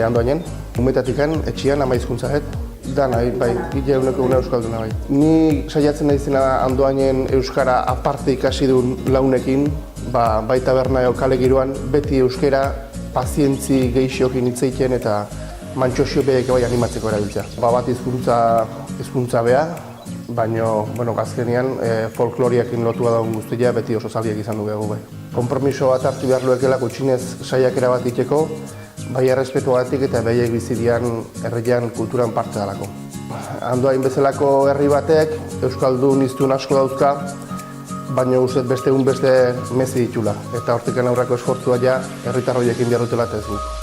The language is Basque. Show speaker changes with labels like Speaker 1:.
Speaker 1: Andoainen. Umetatikan, etxian, ama hizkuntza dana, bai, gile eguneko euskalduna bai. Ni saiatzen naizena Andoainen euskara aparte ikasi duen launekin, bai taberna kale giroan, beti euskara pazientzi gehixokin hitz egiten eta mantxoxio beek bai animatzeko erabiltzea. Bat hizkuntza beha, baina azkenean folkloriakin lotua dagoen guztia beti oso zaldiak izan du behago bai. Konpromiso bat hartu behar luekela gutxinez saiakera bat iteko, bai errespetuagatik eta behiek bizidian herrian kulturan parte dalako. Andoain bezalako herri batek euskaldun hiztun asko dauzka, baina uste beste mezi ditula. Eta hortik aurreko esfortzua ja herritar horiekin behar dutela ez guk.